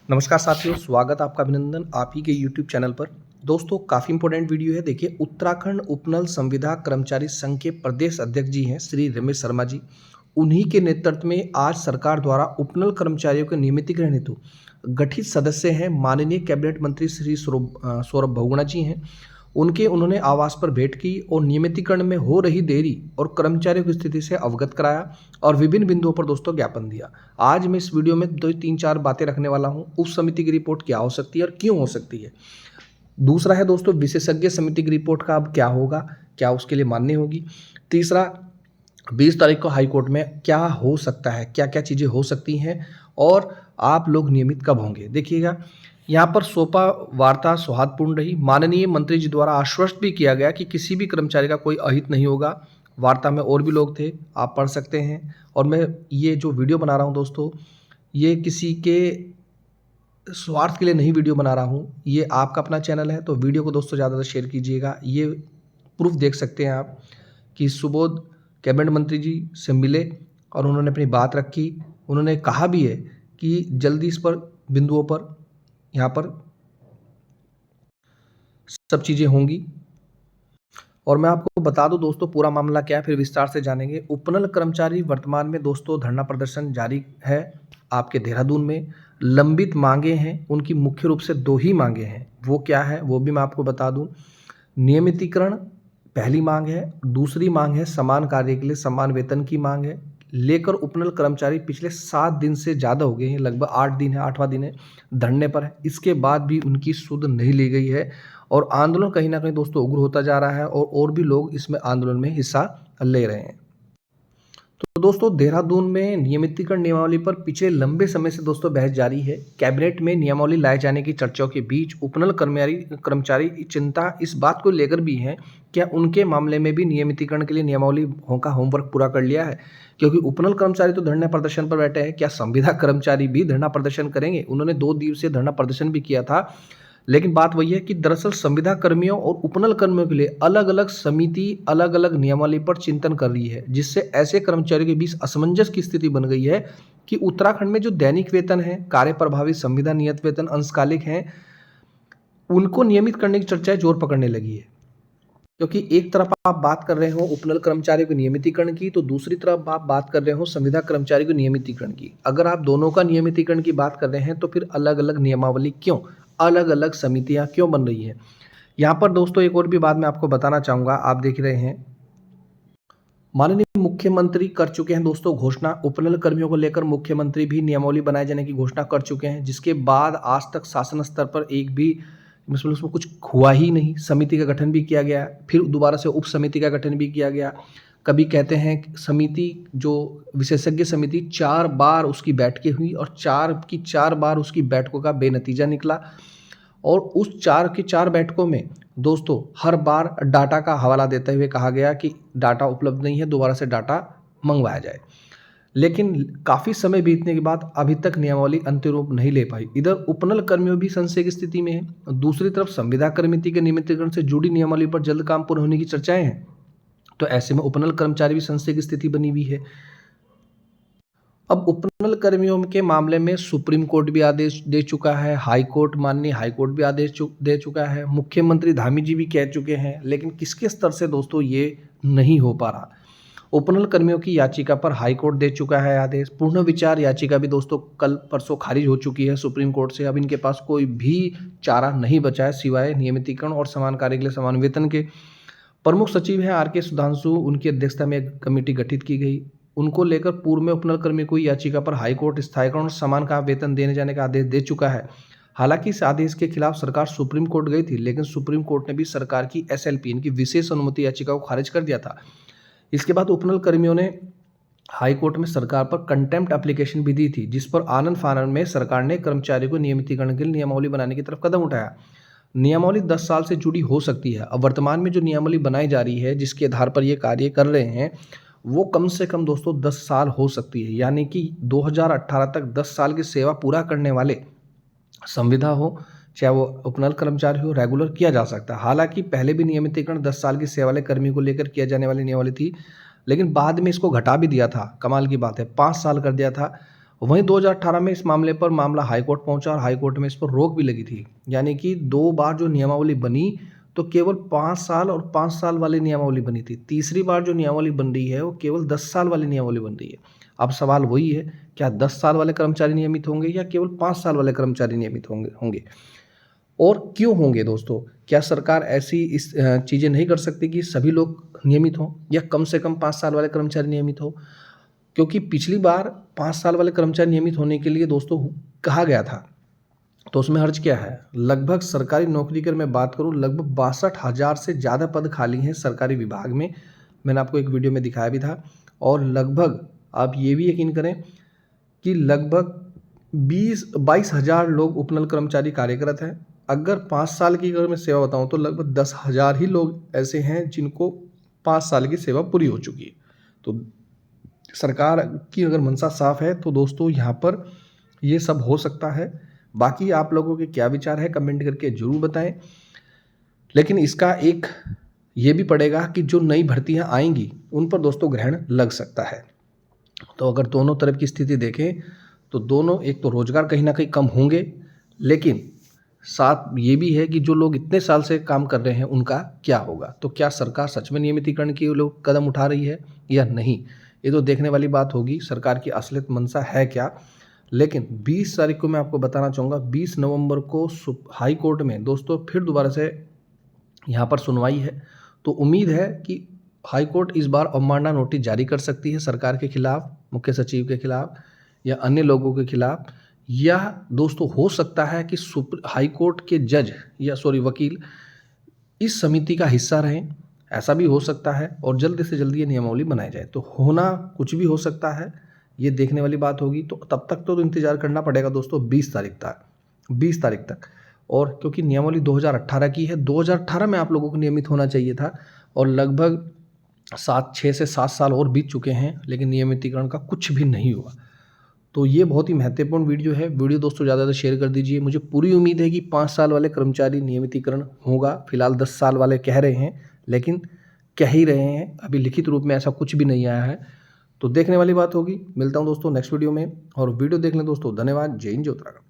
नमस्कार साथियों, स्वागत आपका, अभिनंदन आप ही के YouTube चैनल पर। दोस्तों, काफ़ी इंपॉर्टेंट वीडियो है। देखिए, उत्तराखंड उपनल संविदा कर्मचारी संघ के प्रदेश अध्यक्ष जी हैं श्री रमेश शर्मा जी। उन्हीं के नेतृत्व में आज सरकार द्वारा उपनल कर्मचारियों के नियमितीकरण हेतु गठित सदस्य हैं माननीय कैबिनेट मंत्री श्री सौरभ बहुगुणा जी हैं। उन्होंने आवास पर भेंट की और नियमितीकरण में हो रही देरी और कर्मचारियों की स्थिति से अवगत कराया और विभिन्न बिंदुओं पर दोस्तों ज्ञापन दिया। आज मैं इस वीडियो में 2-3-4 बातें रखने वाला हूं। उप समिति की रिपोर्ट क्या हो सकती है और क्यों हो सकती है। दूसरा है दोस्तों, विशेषज्ञ समिति की रिपोर्ट का अब क्या होगा, क्या उसके लिए मान्य होगी। तीसरा, 20 तारीख को हाई कोर्ट में क्या हो सकता है, क्या क्या चीज़ें हो सकती हैं और आप लोग नियमित कब होंगे। देखिएगा, यहाँ पर सोपा वार्ता सौहार्दपूर्ण रही। माननीय मंत्री जी द्वारा आश्वस्त भी किया गया कि किसी भी कर्मचारी का कोई अहित नहीं होगा। वार्ता में और भी लोग थे, आप पढ़ सकते हैं। और मैं ये जो वीडियो बना रहा हूँ दोस्तों, ये किसी के स्वार्थ के लिए नहीं वीडियो बना रहा हूँ। ये आपका अपना चैनल है, तो वीडियो को दोस्तों ज़्यादा से शेयर कीजिएगा। ये प्रूफ देख सकते हैं आप कि सुबोध कैबिनेट मंत्री जी से मिले और उन्होंने अपनी बात रखी। उन्होंने कहा भी है कि जल्दी इस पर बिंदुओं पर यहाँ पर सब चीज़ें होंगी। और मैं आपको बता दूं दोस्तों, पूरा मामला क्या है, फिर विस्तार से जानेंगे। उपनल कर्मचारी वर्तमान में दोस्तों धरना प्रदर्शन जारी है आपके देहरादून में। लंबित मांगे हैं उनकी, मुख्य रूप से 2 ही मांगे हैं। वो क्या है वो भी मैं आपको बता दूं। नियमितीकरण पहली मांग है, दूसरी मांग है समान कार्य के लिए समान वेतन की मांग है। लेकर उपनल कर्मचारी पिछले 7 दिन से ज़्यादा हो गए हैं, लगभग 8 दिन है, 8वां दिन है, धरने पर है। इसके बाद भी उनकी सुध नहीं ली गई है और आंदोलन कहीं ना कहीं दोस्तों उग्र होता जा रहा है और भी लोग इसमें आंदोलन में हिस्सा ले रहे हैं। तो दोस्तों, देहरादून में नियमितीकरण नियमावली पर पिछले लंबे समय से दोस्तों बहस जारी है। कैबिनेट में नियमावली लाए जाने की चर्चाओं के बीच उपनल कर्मचारी चिंता इस बात को लेकर भी है, क्या उनके मामले में भी नियमितीकरण के लिए नियमावली का होमवर्क पूरा कर लिया है। क्योंकि उपनल कर्मचारी तो धरना प्रदर्शन पर बैठे हैं, क्या संविदा कर्मचारी भी धरना प्रदर्शन करेंगे। उन्होंने 2 दिवसीय धरना प्रदर्शन भी किया था। लेकिन बात वही है कि दरअसल संविदा कर्मियों और उपनल कर्मियों के लिए अलग अलग समिति अलग अलग नियमावली पर चिंतन कर रही है, जिससे ऐसे कर्मचारियों के बीच असमंजस की स्थिति बन गई है कि उत्तराखंड में जो दैनिक वेतन है, कार्य प्रभावी संविदा नियत वेतन, अंशकालिक हैं, उनको नियमित करने की चर्चाएं जोर पकड़ने लगी है। क्योंकि एक तरफ आप बात कर रहे हो उपनल कर्मचारियों के नियमितीकरण की, तो दूसरी तरफ आप बात कर रहे हो संविदा कर्मचारी के नियमितीकरण की। अगर आप दोनों का नियमितीकरण की बात कर रहे हैं तो फिर अलग अलग नियमावली क्यों, अलग अलग समितियां क्यों बन रही हैं। यहाँ पर दोस्तों एक और भी बात मैं आपको बताना चाहूँगा। आप देख रहे हैं माननीय मुख्यमंत्री कर चुके हैं दोस्तों घोषणा, उपनल कर्मियों को लेकर मुख्यमंत्री भी नियमावली बनाए जाने की घोषणा कर चुके हैं, जिसके बाद आज तक शासन स्तर पर एक भी उसमें कुछ हुआ ही नहीं। समिति का गठन भी किया गया, फिर दोबारा से उप समिति का गठन भी किया गया। कभी कहते हैं समिति, जो विशेषज्ञ समिति, 4 बार उसकी बैठकें हुई और 4 बार उसकी बैठकों का बेनतीजा निकला। और उस 4 की 4 बैठकों में दोस्तों हर बार डाटा का हवाला देते हुए कहा गया कि डाटा उपलब्ध नहीं है, दोबारा से डाटा मंगवाया जाए। लेकिन काफ़ी समय बीतने के बाद अभी तक नियमावली अंतिम रूप नहीं ले पाई। इधर उपनल कर्मियों भी संशय की स्थिति में है। दूसरी तरफ संविदा कर्मचारी के नियमितीकरण से जुड़ी नियमावली पर जल्द काम पूर्ण होने की चर्चाएं हैं। तो ऐसे में उपनल कर्मचारी भी संशय की स्थिति बनी हुई है। अब उपनल कर्मियों के मामले में सुप्रीम कोर्ट भी आदेश दे चुका है, हाई कोर्ट, माननीय हाई कोर्ट भी आदेश दे चुका है, मुख्यमंत्री धामी जी भी कह चुके हैं। लेकिन किसके स्तर से दोस्तों ये नहीं हो पा रहा। उपनल कर्मियों की याचिका पर हाई कोर्ट दे चुका है आदेश। पूर्ण विचार याचिका भी दोस्तों कल परसों खारिज हो चुकी है सुप्रीम कोर्ट से। अब इनके पास कोई भी चारा नहीं बचा है सिवाय नियमितीकरण और समान कार्य के लिए समान वेतन के। प्रमुख सचिव हैं आर के सुधांशु, उनकी अध्यक्षता में एक कमेटी गठित की गई। उनको लेकर पूर्व में उपनल कर्मी को याचिका पर हाईकोर्ट स्थायीकरण और समान का वेतन देने जाने का आदेश दे चुका है। हालांकि इस आदेश के खिलाफ सरकार सुप्रीम कोर्ट गई थी, लेकिन सुप्रीम कोर्ट ने भी सरकार की SLP इनकी विशेष अनुमति याचिका को खारिज कर दिया था। इसके बाद उपनल कर्मियों ने हाई कोर्ट में सरकार पर कंटेम्प्ट एप्लीकेशन भी दी थी, जिस पर आनंद फानन में सरकार ने कर्मचारियों को नियमितीकरण के लिए नियमावली बनाने की तरफ कदम उठाया। नियमावली 10 साल से जुड़ी हो सकती है। अब वर्तमान में जो नियमावली बनाई जा रही है, जिसके आधार पर ये कार्य कर रहे हैं, वो कम से कम दोस्तों 10 साल हो सकती है। यानी कि 2018 तक 10 साल की सेवा पूरा करने वाले संविदा हो, चाहे वो उपनल कर्मचारी हो, रेगुलर किया जा सकता है। हालांकि पहले भी नियमितीकरण 10 साल की सेवा वाले कर्मी को लेकर किया जाने वाली नियमावली थी, लेकिन बाद में इसको घटा भी दिया था। कमाल की बात है, 5 साल कर दिया था। वहीं 2018 में इस मामले पर मामला हाईकोर्ट पहुंचा और हाईकोर्ट में इस पर रोक भी लगी थी। यानी कि 2 बार जो नियमावली बनी तो केवल 5 साल और 5 साल वाली नियमावली बनी थी। तीसरी बार जो नियमावली बन रही है वो केवल 10 साल वाली नियमावली बन रही है। अब सवाल वही है, क्या 10 साल वाले कर्मचारी नियमित होंगे या केवल 5 साल वाले कर्मचारी नियमित होंगे और क्यों होंगे दोस्तों? क्या सरकार ऐसी इस चीज़ें नहीं कर सकती कि सभी लोग नियमित हों या कम से कम 5 साल वाले कर्मचारी नियमित हो? क्योंकि पिछली बार 5 साल वाले कर्मचारी नियमित होने के लिए दोस्तों कहा गया था, तो उसमें हर्ज क्या है? लगभग सरकारी नौकरी की अगर मैं बात करूँ, लगभग 62,000 से ज़्यादा पद खाली हैं सरकारी विभाग में। मैंने आपको एक वीडियो में दिखाया भी था। और लगभग आप ये भी यकीन करें कि लगभग 22,000 लोग उपनल कर्मचारी कार्यरत हैं। अगर 5 साल की अगर मैं सेवा बताऊँ तो लगभग 10,000 ही लोग ऐसे हैं जिनको 5 साल की सेवा पूरी हो चुकी है। तो सरकार की अगर मंशा साफ है तो दोस्तों यहाँ पर ये सब हो सकता है। बाकी आप लोगों के क्या विचार है कमेंट करके ज़रूर बताएं। लेकिन इसका एक ये भी पड़ेगा कि जो नई भर्तियां आएंगी उन पर दोस्तों ग्रहण लग सकता है। तो अगर दोनों तरफ की स्थिति देखें तो दोनों, एक तो रोजगार कहीं ना कहीं कम होंगे, लेकिन साथ ये भी है कि जो लोग इतने साल से काम कर रहे हैं उनका क्या होगा। तो क्या सरकार सच में नियमितीकरण की लोग कदम उठा रही है या नहीं, ये तो देखने वाली बात होगी, सरकार की असलियत मंशा है क्या। लेकिन 20 तारीख को मैं आपको बताना चाहूँगा, 20 नवंबर को हाई कोर्ट में दोस्तों फिर दोबारा से यहाँ पर सुनवाई है। तो उम्मीद है कि हाई कोर्ट इस बार अवमानना नोटिस जारी कर सकती है सरकार के खिलाफ, मुख्य सचिव के खिलाफ या अन्य लोगों के खिलाफ। या दोस्तों हो सकता है कि हाई कोर्ट के जज या वकील इस समिति का हिस्सा रहें, ऐसा भी हो सकता है और जल्दी से जल्दी ये नियमावली बनाई जाए। तो होना कुछ भी हो सकता है, ये देखने वाली बात होगी। तो तब तक तो इंतजार करना पड़ेगा दोस्तों 20 तारीख तक। और क्योंकि नियमावली 2018 की है, 2018 में आप लोगों को नियमित होना चाहिए था और लगभग 6 से 7 साल और बीत चुके हैं, लेकिन नियमितीकरण का कुछ भी नहीं हुआ। तो ये बहुत ही महत्वपूर्ण वीडियो है। वीडियो दोस्तों ज़्यादा से शेयर कर दीजिए। मुझे पूरी उम्मीद है कि 5 साल वाले कर्मचारी नियमितीकरण होगा। फिलहाल 10 साल वाले कह रहे हैं, लेकिन कह ही रहे हैं, अभी लिखित रूप में ऐसा कुछ भी नहीं आया है। तो देखने वाली बात होगी। मिलता हूँ दोस्तों नेक्स्ट वीडियो में, और वीडियो देख लें दोस्तों। धन्यवाद। जय हिंद, जय उत्तराखंड।